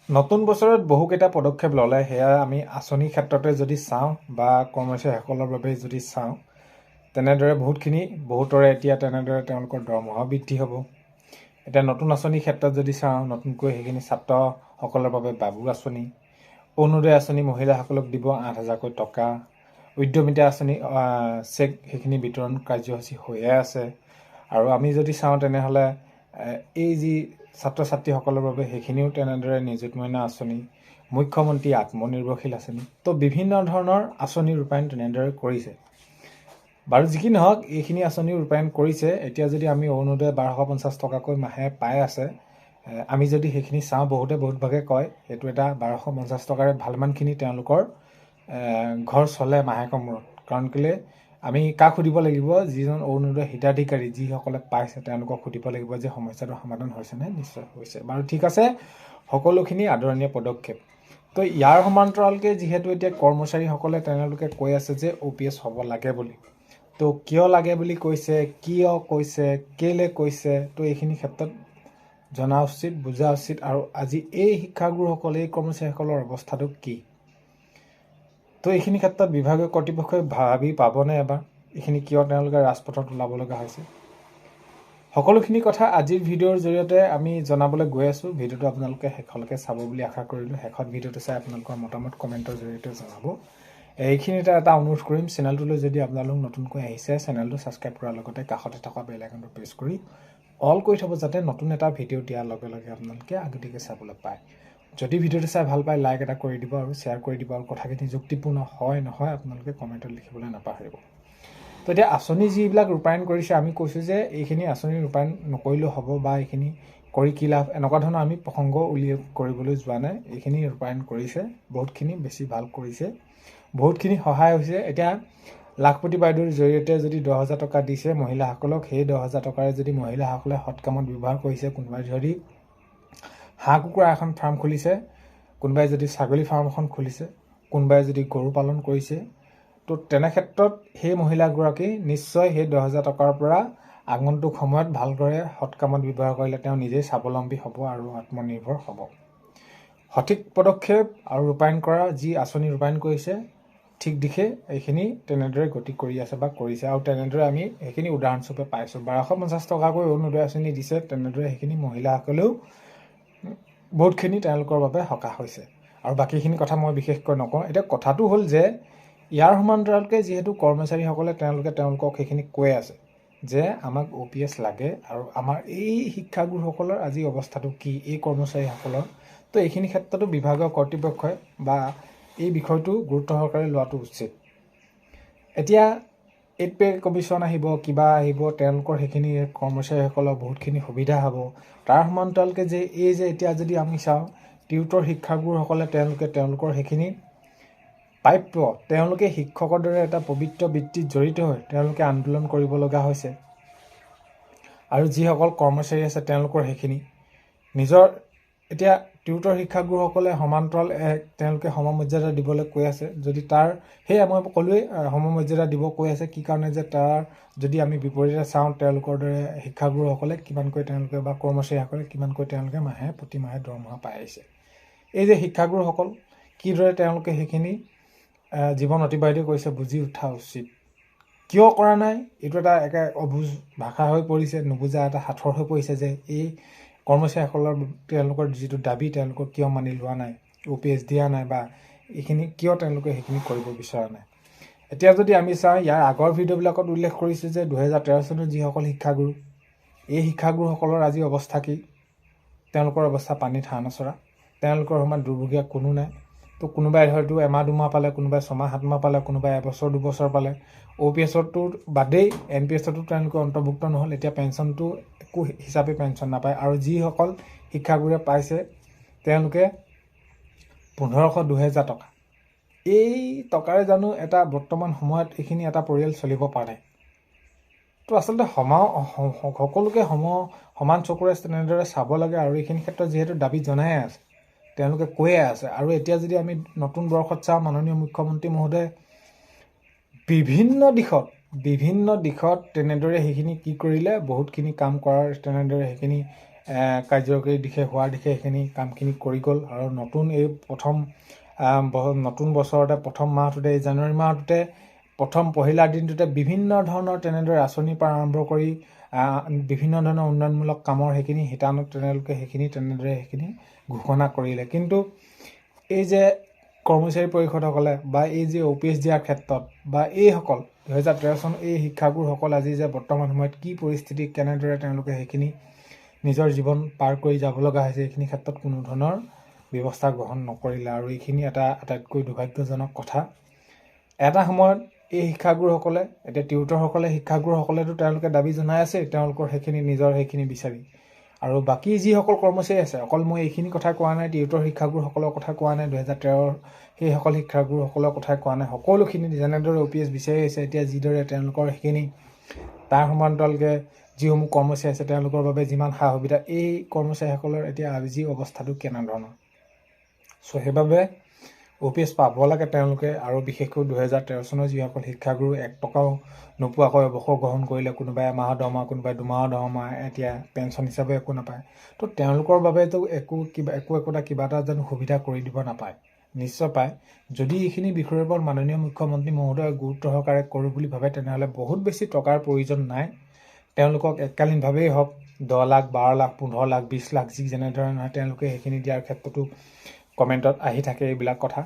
নতুন বছৰত বহুকেইটা পদক্ষেপ ল'লে সেয়া আমি আঁচনিৰ ক্ষেত্ৰতে যদি চাওঁ বা কৰ্মচাৰীসকলৰ বাবে যদি চাওঁ তেনেদৰে বহুতৰে এতিয়া তেনেদৰে তেওঁলোকৰ দৰমহা বৃদ্ধি হ'ব। এতিয়া নতুন আঁচনিৰ ক্ষেত্ৰত যদি চাওঁ নতুনকৈ সেইখিনি ছাত্ৰসকলৰ বাবে বাবু আঁচনি, অৰুণোদয় আঁচনি মহিলাসকলক দিব 8,000কৈ টকা, উদ্যমিতা আঁচনি চেক সেইখিনি বিতৰণ কাৰ্যসূচী হৈয়ে আছে। আৰু আমি যদি চাওঁ তেনেহ'লে এই যি ছাত্ৰ ছাত্ৰীসকলৰ বাবে সেইখিনিও তেনেদৰে নিযুত মইনা আঁচনি, মুখ্যমন্ত্ৰী আত্মনিৰ্ভৰশীল আঁচনি, তো বিভিন্ন ধৰণৰ আঁচনি ৰূপায়ণ তেনেদৰে কৰিছে। বাৰু যি কি নহওক এইখিনি আঁচনি ৰূপায়ণ কৰিছে। এতিয়া যদি আমি অৰুণোদয় 1250 টকাকৈ মাহে পাই আছে, আমি যদি সেইখিনি চাওঁ বহুত ভাগে কয় সেইটো এটা 1250 টকাৰে ভালমানখিনি তেওঁলোকৰ ঘৰ চলে মাহেকৰ মূৰত। কাৰণ কেলৈ আমি কাক সুধিব লাগিব? যিজন অৰুণোদয় হিতাধিকাৰী যিসকলে পাইছে তেওঁলোকক সুধিব লাগিব যে সমস্যাটো সমাধান হৈছেনে? নিশ্চয় হৈছে। বাৰু ঠিক আছে, সকলোখিনি আদৰণীয় পদক্ষেপ। তো ইয়াৰ সমান্তৰালকৈ যিহেতু এতিয়া কৰ্মচাৰীসকলে তেওঁলোকে কৈ আছে যে OPS হ'ব লাগে বুলি, তো কিয় লাগে বুলি কৈছে, কিয় কৈছে, কেলৈ কৈছে, তো এইখিনি ক্ষেত্ৰত জনা উচিত, বুজা উচিত। আৰু আজি এই শিক্ষাগুৰুসকলে এই কৰ্মচাৰীসকলৰ অৱস্থাটো কি, তো এইখিনি ক্ষেত্ৰত বিভাগীয় কৰ্তৃপক্ষই ভাবি পাবনে এবাৰ এইখিনি কিয় তেওঁলোকে ৰাজপথত ওলাব লগা হৈছে? সকলোখিনি কথা আজিৰ ভিডিঅ'ৰ জৰিয়তে আমি জনাবলৈ গৈ আছোঁ। ভিডিঅ'টো আপোনালোকে শেষলৈকে চাব বুলি আশা কৰিলোঁ। শেষত ভিডিঅ'টো চাই আপোনালোকৰ মতামত কমেণ্টৰ জৰিয়তে জনাব। এইখিনিতে এটা অনুৰোধ কৰিম, চেনেলটোলৈ যদি আপোনালোক নতুনকৈ আহিছে চেনেলটো ছাবস্ক্ৰাইব কৰাৰ লগতে কাষতে থকা বেল আইকনটো প্ৰেছ কৰি অল কৰি থ'ব, যাতে নতুন এটা ভিডিঅ' দিয়াৰ লগে লগে আপোনালোকে আগতীয়াকৈ চাবলৈ পায়। যদি ভিডিঅ'টো চাই ভাল পায় লাইক এটা কৰি দিব আৰু শ্বেয়াৰ কৰি দিব, আৰু কথাখিনি যুক্তিপূৰ্ণ হয় নহয় আপোনালোকে কমেণ্টত লিখিবলৈ নাপাহৰিব। তো এতিয়া আঁচনি যিবিলাক ৰূপায়ণ কৰিছে, আমি কৈছোঁ যে এইখিনি আঁচনি ৰূপায়ণ নকৰিলেও হ'ব বা এইখিনি কৰি কি লাভ, এনেকুৱা ধৰণৰ আমি প্ৰসংগ উল্লেখ কৰিবলৈ যোৱা নাই। এইখিনি ৰূপায়ণ কৰিছে, বহুতখিনি বেছি ভাল কৰিছে, বহুতখিনি সহায় হৈছে। এতিয়া লাখপতি বাইদেউৰ জৰিয়তে যদি 10,000 টকা দিছে মহিলাসকলক, সেই 10,000 টকাৰে যদি মহিলাসকলে সৎ কামত ব্যৱহাৰ কৰিছে, কোনোবাই যদি হাঁহ কুকুৰা এখন ফাৰ্ম খুলিছে, কোনোবাই যদি ছাগলী ফাৰ্ম এখন খুলিছে, কোনোবাই যদি গৰু পালন কৰিছে, তো তেনে ক্ষেত্ৰত সেই মহিলাগৰাকী নিশ্চয় সেই 10,000 টকাৰ পৰা আগন্তুক সময়ত ভালদৰে সৎ কামত ব্যৱহাৰ কৰিলে তেওঁ নিজেই স্বাৱলম্বী হ'ব আৰু আত্মনিৰ্ভৰ হ'ব। সঠিক পদক্ষেপ আৰু ৰূপায়ণ কৰা যি আঁচনি ৰূপায়ণ কৰিছে ঠিক দিশে এইখিনি তেনেদৰে গতি কৰি আছে বা কৰিছে। আৰু তেনেদৰে আমি সেইখিনি উদাহৰণস্বৰূপে পাইছোঁ। 1250 টকাকৈ অৰুণোদয় আঁচনি দিছে, তেনেদৰে সেইখিনি মহিলাসকলেও বহুতখিনি তেওঁলোকৰ বাবে সকাহ হৈছে। আৰু বাকীখিনি কথা মই বিশেষকৈ নকওঁ। এতিয়া কথাটো হ'ল যে ইয়াৰ সমান্তৰালকৈ যিহেতু কৰ্মচাৰীসকলে তেওঁলোকক সেইখিনি কৈ আছে যে আমাক OPS লাগে, আৰু আমাৰ এই শিক্ষাগুৰুসকলৰ আজি অৱস্থাটো কি এই কৰ্মচাৰীসকলৰ, তো এইখিনি ক্ষেত্ৰতো বিভাগীয় কৰ্তৃপক্ষই বা এই বিষয়টো গুৰুত্ব সহকাৰে লোৱাটো উচিত। এতিয়া 8 পে কমিশ্যন আহিব, কিবা আহিব, তেওঁলোকৰ সেইখিনি কৰ্মচাৰীসকলৰ বহুতখিনি সুবিধা হ'ব। তাৰ সমান্তৰালকৈ যে এই যে এতিয়া যদি আমি চাওঁ টিউটৰ শিক্ষাগুৰুসকলে তেওঁলোকৰ সেইখিনি প্ৰাপ্য, তেওঁলোকে শিক্ষকৰ দৰে এটা পবিত্ৰ বৃত্তিত জড়িত হৈ তেওঁলোকে আন্দোলন কৰিব লগা হৈছে। আৰু যিসকল কৰ্মচাৰী আছে তেওঁলোকৰ সেইখিনি নিজৰ, এতিয়া টিউটৰ শিক্ষাগুৰুসকলে সমান্তৰাল তেওঁলোকে সমমৰ্যাদা দিবলৈ কৈ আছে। যদি তাৰ সেয়া মই ক'লোৱেই সমমৰ্যাদা দিব কৈ আছে, কি কাৰণে যে তাৰ যদি আমি বিপৰীতে চাওঁ তেওঁলোকৰ দৰে শিক্ষাগুৰুসকলে কিমানকৈ তেওঁলোকে বা কৰ্মচাৰীসকলে কিমানকৈ তেওঁলোকে প্ৰতি মাহে দৰমহা পাই আহিছে। এই যে শিক্ষাগুৰুসকল কিদৰে তেওঁলোকে সেইখিনি জীৱন অতিবাহিত কৰিছে বুজি উঠা উচিত। কিয় কৰা নাই এইটো এটা একে অবুজ ভাষা হৈ পৰিছে, নুবুজা এটা সাঁথৰ হৈ পৰিছে যে এই কৰ্মচাৰীসকলৰ তেওঁলোকৰ যিটো দাবী তেওঁলোকৰ কিয় মানি লোৱা নাই, OPS দিয়া নাই, বা এইখিনি কিয় তেওঁলোকে সেইখিনি কৰিব বিচৰা নাই। এতিয়া যদি আমি চাওঁ ইয়াৰ আগৰ ভিডিঅ'বিলাকত উল্লেখ কৰিছোঁ যে 2013 চনত যিসকল শিক্ষাগুৰু, এই শিক্ষাগুৰুসকলৰ আজি অৱস্থা কি? তেওঁলোকৰ অৱস্থা পানীত হাঁহ নচৰা, তেওঁলোকৰ সমান দুৰ্ভগীয়া কোনো নাই। তো কোনোবাই হয়তো এমাহ দুমাহ পালে, কোনোবাই 6-7 মাহ পালে, কোনোবাই এবছৰ 2 বছৰ পালে। OPSটো বাদেই NPSতো তেওঁলোকে অন্তৰ্ভুক্ত নহ'ল। এতিয়া পেঞ্চনটো একো হিচাপে পেঞ্চন নাপায়। আৰু যিসকল শিক্ষাগুৰুৱে পাইছে তেওঁলোকে 1500-2000 টকা, এই টকাৰে জানো এটা বৰ্তমান সময়ত এইখিনি এটা পৰিয়াল চলিব পাৰে? তো আচলতে সকলোকে সমান চকুৰে তেনেদৰে চাব লাগে। আৰু এইখিনি ক্ষেত্ৰত যিহেতু দাবী জনাই আছে, তেওঁলোকে কৈয়ে আছে। আৰু এতিয়া যদি আমি নতুন বৰ্ষত চাওঁ, মাননীয় মুখ্যমন্ত্ৰী মহোদয়ে বিভিন্ন দিশত তেনেদৰে সেইখিনি কি কৰিলে, বহুতখিনি কাম কৰাৰ তেনেদৰে সেইখিনি কাৰ্যকৰী দিশে হোৱাৰ দিশে সেইখিনি কামখিনি কৰি গ'ল। আৰু নতুন বছৰতে প্ৰথম মাহটোতে এই জানুৱাৰী মাহটোতে প্ৰথম পহিলা দিনটোতে বিভিন্ন ধৰণৰ তেনেদৰে আঁচনিৰ পৰা আৰম্ভ কৰি বিভিন্ন ধৰণৰ উন্নয়নমূলক কামৰ সেইখিনি শিতানত তেওঁলোকে সেইখিনি ঘোষণা কৰিলে। কিন্তু এই যে কৰ্মচাৰী পৰিষদসকলে বা এই যে OPS দিয়াৰ ক্ষেত্ৰত বা এইসকল 2013 চন এই শিক্ষাগুৰুসকল আজি যে বৰ্তমান সময়ত কি পৰিস্থিতি কেনেদৰে তেওঁলোকে সেইখিনি নিজৰ জীৱন পাৰ কৰি যাব লগা হৈছে, এইখিনি ক্ষেত্ৰত কোনো ধৰণৰ ব্যৱস্থা গ্ৰহণ নকৰিলে। আৰু এইখিনি এটা আটাইতকৈ দুৰ্ভাগ্যজনক কথা। এটা সময়ত এই শিক্ষাগুৰুসকলে এতিয়া টিউটৰসকলে শিক্ষাগুৰুসকলেতো তেওঁলোকে দাবী জনাই আছে তেওঁলোকৰ সেইখিনি বিচাৰি। আৰু বাকী যিসকল কৰ্মচাৰী আছে, অকল মই এইখিনি কথা কোৱা নাই, টিউটৰ শিক্ষাগুৰুসকলৰ কথা কোৱা নাই, 2013 সেইসকল শিক্ষাগুৰুসকলৰ কথা কোৱা নাই। সকলোখিনি যেনেদৰে OPS বিচাৰি আহিছে, এতিয়া যিদৰে তেওঁলোকৰ সেইখিনি তাৰ সমান্তৰালকৈ যিসমূহ কৰ্মচাৰী আছে তেওঁলোকৰ বাবে যিমান সা সুবিধা, এই কৰ্মচাৰীসকলৰ এতিয়া আজি অৱস্থাটো কেনেধৰণৰ। সেইবাবে OPS পাব লাগে তেওঁলোকে। আৰু বিশেষকৈ 2013 চনৰ যিসকল শিক্ষাগুৰু 1 টকাও নোপোৱাকৈ অৱসৰ গ্ৰহণ কৰিলে, কোনোবাই এমাহৰ দৰমহা, কোনোবাই 2 মাহৰ দৰমহা, এতিয়া পেঞ্চন হিচাপে একো নাপায়। তো তেওঁলোকৰ বাবেতো কিবা এটা যেন সুবিধা কৰি দিব নাপায়, নিশ্চয় পায়। যদি এইখিনি বিষয়ৰ ওপৰত মাননীয় মুখ্যমন্ত্ৰী মহোদয়ে গুৰুত্ব সহকাৰে কৰোঁ বুলি ভাবে, তেনেহ'লে বহুত বেছি টকাৰ প্ৰয়োজন নাই। তেওঁলোকক এককালীনভাৱেই হওক 10 লাখ, 12 লাখ, 15 লাখ, 20 লাখ যি যেনেধৰণে নহয় তেওঁলোকে সেইখিনি দিয়াৰ ক্ষেত্ৰতো কমেণ্টত আহি থাকে এইবিলাক কথা।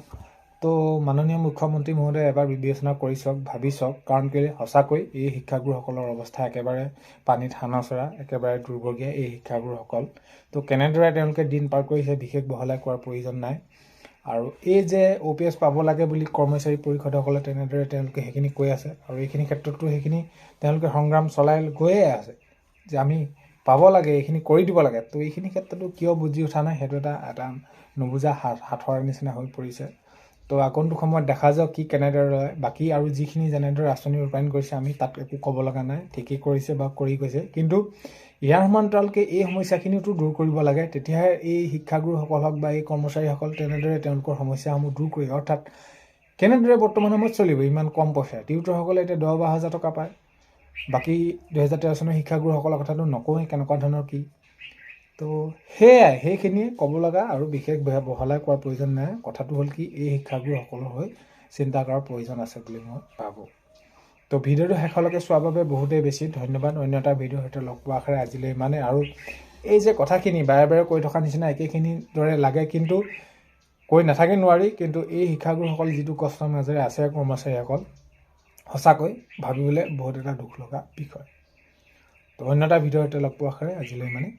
তো মাননীয় মুখ্যমন্ত্ৰী মহোদয়ে এবাৰ বিবেচনা কৰি চাওক, ভাবি চাওক। কাৰণ কেলৈ সঁচাকৈ এই শিক্ষাগুৰুসকলৰ অৱস্থা একেবাৰে পানীত হাঁহ নচৰা, একেবাৰে দুৰ্ভগীয়া এই শিক্ষাগুৰুসকল। তো কেনেদৰে তেওঁলোকে দিন পাৰ কৰিছে বিশেষ বহলাই কোৱাৰ প্ৰয়োজন নাই। আৰু এই যে OPS পাব লাগে বুলি কৰ্মচাৰী পৰিষদসকলে তেনেদৰে তেওঁলোকে সেইখিনি কৈ আছে। আৰু এইখিনি ক্ষেত্ৰতো সেইখিনি তেওঁলোকে সংগ্ৰাম চলাই গৈয়ে আছে যে আমি পাব লাগে, এইখিনি কৰি দিব লাগে। তো এইখিনি ক্ষেত্ৰতো কিয় বুজি উঠা নাই, সেইটো এটা নুবুজা হাথৰ নিচিনা হৈ পৰিছে। তো আগন্তুক সময়ত দেখা যাওক কি কেনেদৰে লয়। বাকী আৰু যিখিনি যেনেদৰে আঁচনি ৰূপায়ণ কৰিছে আমি তাত একো ক'ব লগা নাই, ঠিকেই কৰিছে বা কৰি গৈছে। কিন্তু ইয়াৰ সমান্তৰালকৈ এই সমস্যাখিনিওতো দূৰ কৰিব লাগে। তেতিয়াহে এই শিক্ষাগুৰুসকল হওক বা এই কৰ্মচাৰীসকল তেনেদৰে তেওঁলোকৰ সমস্যাসমূহ দূৰ কৰি, অৰ্থাৎ কেনেদৰে বৰ্তমান সময়ত চলিব ইমান কম পইচা। টিউটৰসকলে এতিয়া 10-12 হাজাৰ টকা পায়। বাকী 2013 চনৰ শিক্ষাগুৰুসকলৰ কথাটো নকওঁৱেই কেনেকুৱা ধৰণৰ কি। তো সেইখিনিয়ে ক'ব লগা, আৰু বিশেষ বহলাই কোৱাৰ প্ৰয়োজন নাই। কথাটো হ'ল কি, এই শিক্ষাগুৰুসকলৰ হৈ চিন্তা কৰাৰ প্ৰয়োজন আছে বুলি মই ভাবোঁ। তো ভিডিঅ'টো শেষলৈকে চোৱাৰ বাবে বহুতেই বেছি ধন্যবাদ। অন্য এটা ভিডিঅ'ৰ সৈতে লগ পোৱাৰ আশাৰে আজিলৈ ইমানেই। আৰু এই যে কথাখিনি বাৰে বাৰে কৈ থকা নিচিনা একেখিনিৰ দৰে লাগে, কিন্তু কৈ নাথাকে নোৱাৰি। কিন্তু এই শিক্ষাগুৰুসকল যিটো কষ্টৰ মাজেৰে আছে কৰ্মচাৰীসকল, সঁচাকৈ ভাবিবলৈ বহুত এটা দুখ লগা বিষয়। তো অন্য এটা ভিডিঅ'ৰ সৈতে লগ পোৱাৰ আশাৰে আজিলৈ ইমানেই।